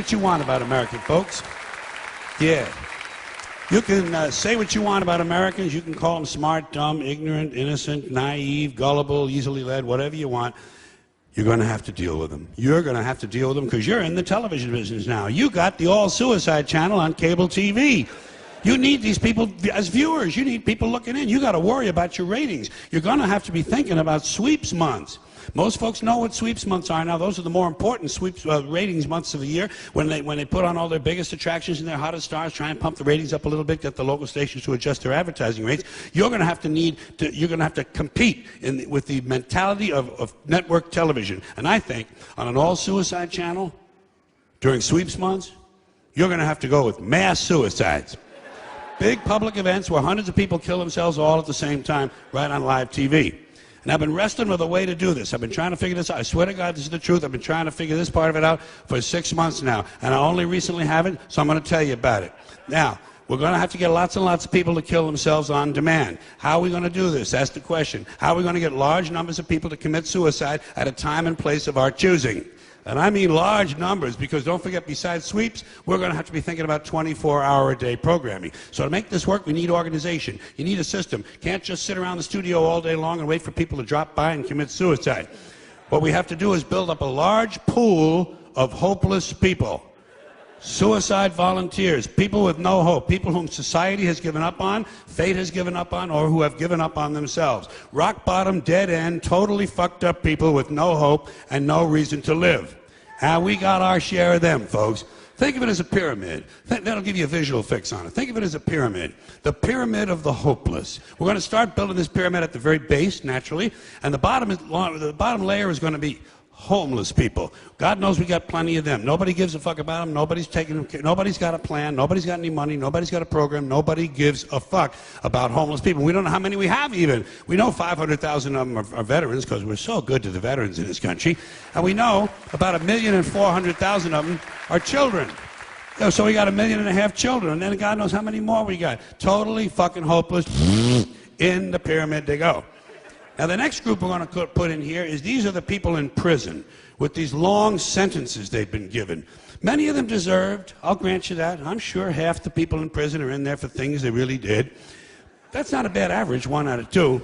What you want about American folks. Yeah. You can say what you want about Americans. You can call them smart, dumb, ignorant, innocent, naive, gullible, easily led, whatever you want. You're going to have to deal with them. You're going to have to deal with them because you're in the television business now. You got the all-suicide channel on cable TV. You need these people as viewers. You need people looking in. You got to worry about your ratings. You're going to have to be thinking about sweeps months. Most folks know what sweeps months are now. Those are the more important sweeps ratings months of the year when they put on all their biggest attractions and their hottest stars, try and pump the ratings up a little bit, get the local stations to adjust their advertising rates. You're going to have to compete with the mentality of network television. And I think on an all-suicide channel during sweeps months, you're going to have to go with mass suicides. Big public events where hundreds of people kill themselves all at the same time right on live TV. And I've been wrestling with a way to do this. I've been trying to figure this out. I swear to God, this is the truth. I've been trying to figure this part of it out for 6 months now. And I only recently have it, so I'm going to tell you about it. Now, we're going to have to get lots and lots of people to kill themselves on demand. How are we going to do this? That's the question. How are we going to get large numbers of people to commit suicide at a time and place of our choosing? And I mean large numbers, because don't forget, besides sweeps, we're going to have to be thinking about 24-hour-a-day programming. So to make this work, we need organization. You need a system. Can't just sit around the studio all day long and wait for people to drop by and commit suicide. What we have to do is build up a large pool of hopeless people. Suicide volunteers, people with no hope, people whom society has given up on, fate has given up on, or who have given up on themselves. Rock bottom, dead end, totally fucked up people with no hope and no reason to live. And we got our share of them, folks. Think of it as a pyramid. That'll give you a visual fix on it. Think of it as a pyramid. The pyramid of the hopeless. We're going to start building this pyramid at the very base, naturally, and the bottom layer is going to be homeless people. God knows we got plenty of them. Nobody gives a fuck about them. Nobody's taking them care. Nobody's got a plan. Nobody's got any money. Nobody's got a program. Nobody gives a fuck about homeless people. We don't know how many we have even. We know 500,000 of them are veterans because we're so good to the veterans in this country. And we know about 1,400,000 of them are children. So we got 1.5 million children. And then God knows how many more we got. Totally fucking hopeless. In the pyramid they go. Now, the next group we're going to put in here is these are the people in prison with these long sentences they've been given. Many of them deserved, I'll grant you that. I'm sure half the people in prison are in there for things they really did. That's not a bad average, 1 out of 2.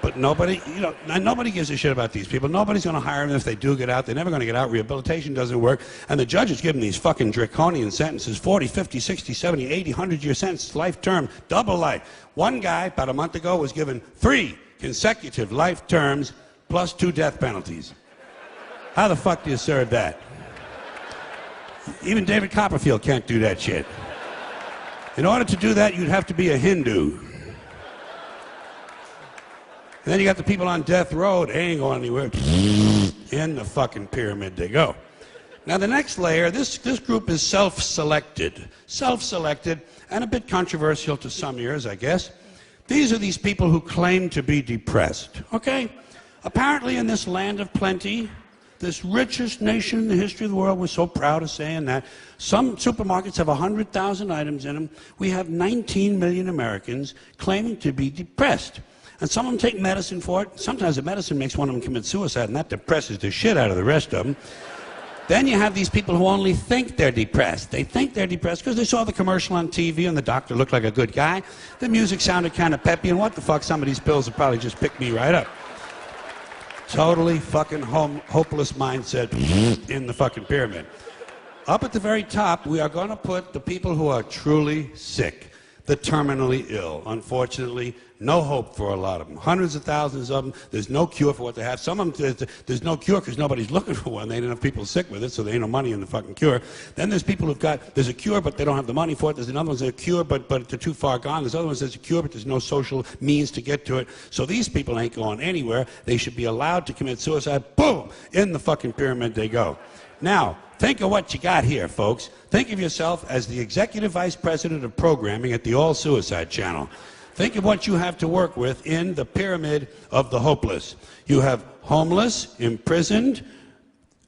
But nobody, nobody gives a shit about these people. Nobody's going to hire them if they do get out. They're never going to get out. Rehabilitation doesn't work. And the judges give them these fucking draconian sentences, 40, 50, 60, 70, 80, 100-year sentences, life term, double life. One guy, about a month ago, was given 3 consecutive life terms plus 2 death penalties. How the fuck do you serve that? Even David Copperfield can't do that shit. In order to do that, you'd have to be a Hindu. And then you got the people on death row. They ain't going anywhere. In the fucking pyramid they go. Now the next layer, this group is self-selected. Self-selected and a bit controversial to some ears, I guess. These are these people who claim to be depressed, okay? Apparently in this land of plenty, this richest nation in the history of the world, we're so proud of saying that, some supermarkets have 100,000 items in them. We have 19 million Americans claiming to be depressed. And some of them take medicine for it. Sometimes the medicine makes one of them commit suicide, and that depresses the shit out of the rest of them. Then you have these people who only think they're depressed. They think they're depressed because they saw the commercial on TV and the doctor looked like a good guy. The music sounded kind of peppy, and what the fuck, some of these pills will probably just pick me right up. Totally fucking hopeless mindset in the fucking pyramid. Up at the very top, we are going to put the people who are truly sick, the terminally ill. Unfortunately, no hope for a lot of them. Hundreds of thousands of them. There's no cure for what they have. Some of them, there's no cure because nobody's looking for one. They ain't enough people sick with it, so there ain't no money in the fucking cure. Then there's people who've got, there's a cure, but they don't have the money for it. There's another one that's a cure, but they're too far gone. There's other ones that's a cure, but there's no social means to get to it. So these people ain't going anywhere. They should be allowed to commit suicide. Boom! In the fucking pyramid they go. Now, think of what you got here, folks. Think of yourself as the executive vice president of programming at the All Suicide Channel. Think of what you have to work with in the pyramid of the hopeless. You have homeless, imprisoned,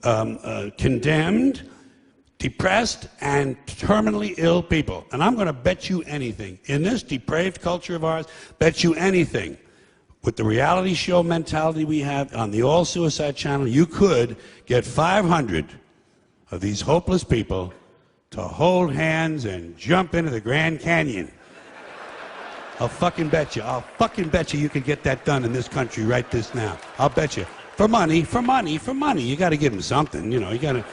condemned, depressed, and terminally ill people. And I'm going to bet you anything. In this depraved culture of ours, bet you anything. With the reality show mentality we have on the All Suicide Channel, you could get 500 of these hopeless people to hold hands and jump into the Grand Canyon. I'll fucking bet you could get that done in this country right this now. I'll bet you. For money. You got to give them something, you know. You got to.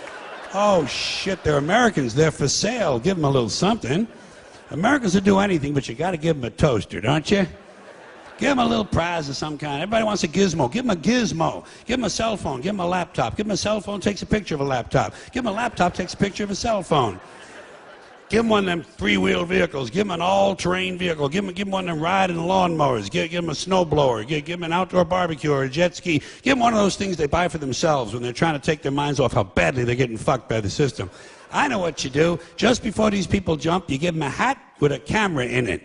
Oh shit, they're Americans. They're for sale. Give them a little something. Americans will do anything, but you got to give them a toaster, don't you? Give them a little prize of some kind. Everybody wants a gizmo. Give them a gizmo. Give them a cell phone. Give them a laptop. Give them a cell phone, takes a picture of a laptop. Give them a laptop, takes a picture of a cell phone. Give them one of them three-wheel vehicles. Give them an all-terrain vehicle. Give them one of them riding lawnmowers. Give them a snowblower. Give them an outdoor barbecue or a jet ski. Give them one of those things they buy for themselves when they're trying to take their minds off how badly they're getting fucked by the system. I know what you do. Just before these people jump, you give them a hat with a camera in it.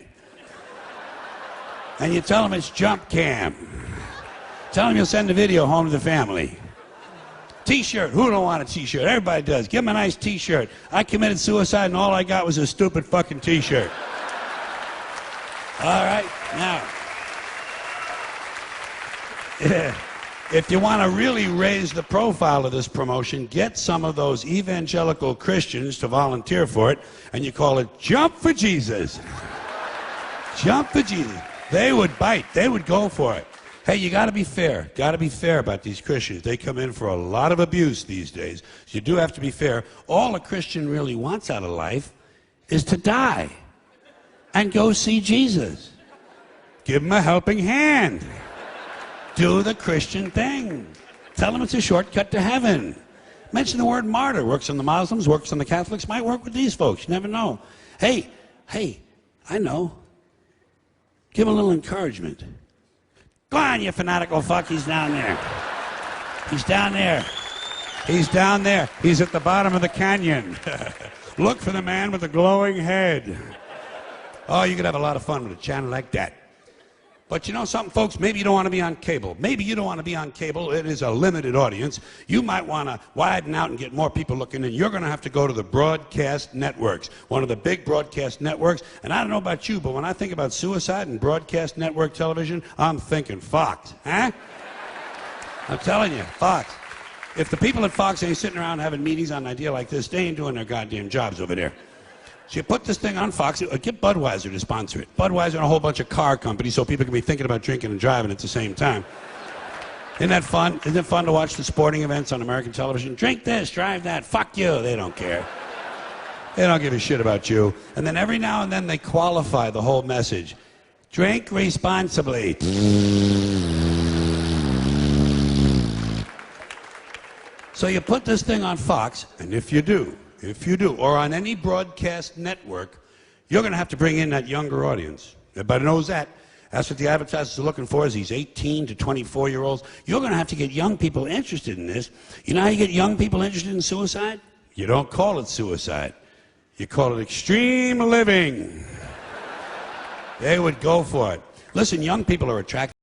And you tell them it's jump cam. Tell them you'll send the video home to the family. T-shirt. Who don't want a T-shirt? Everybody does. Give them a nice T-shirt. I committed suicide and all I got was a stupid fucking T-shirt. All right, now, if you want to really raise the profile of this promotion, get some of those evangelical Christians to volunteer for it, and you call it Jump for Jesus. Jump for Jesus. They would bite. They would go for it. Hey, you got to be fair. Got to be fair about these Christians. They come in for a lot of abuse these days. So you do have to be fair. All a Christian really wants out of life is to die and go see Jesus. Give him a helping hand. Do the Christian thing. Tell them it's a shortcut to heaven. Mention the word martyr. Works on the Muslims, works on the Catholics, might work with these folks. You never know. Hey, I know. Give him a little encouragement. Go on, you fanatical fuck. He's down there. He's down there. He's down there. He's at the bottom of the canyon. Look for the man with the glowing head. Oh, you could have a lot of fun with a channel like that. But you know something, folks? Maybe you don't want to be on cable. Maybe you don't want to be on cable. It is a limited audience. You might want to widen out and get more people looking in. You're going to have to go to the broadcast networks, one of the big broadcast networks. And I don't know about you, but when I think about suicide and broadcast network television, I'm thinking Fox. Huh? I'm telling you, Fox. If the people at Fox ain't sitting around having meetings on an idea like this, they ain't doing their goddamn jobs over there. So you put this thing on Fox, get Budweiser to sponsor it. Budweiser and a whole bunch of car companies so people can be thinking about drinking and driving at the same time. Isn't that fun? Isn't it fun to watch the sporting events on American television? Drink this, drive that, fuck you. They don't care. They don't give a shit about you. And then every now and then they qualify the whole message. Drink responsibly. So you put this thing on Fox, and if you do, or on any broadcast network, you're going to have to bring in that younger audience. Everybody knows that. That's what the advertisers are looking for, is these 18 to 24-year-olds. You're going to have to get young people interested in this. You know how you get young people interested in suicide? You don't call it suicide. You call it extreme living. They would go for it. Listen, young people are attracted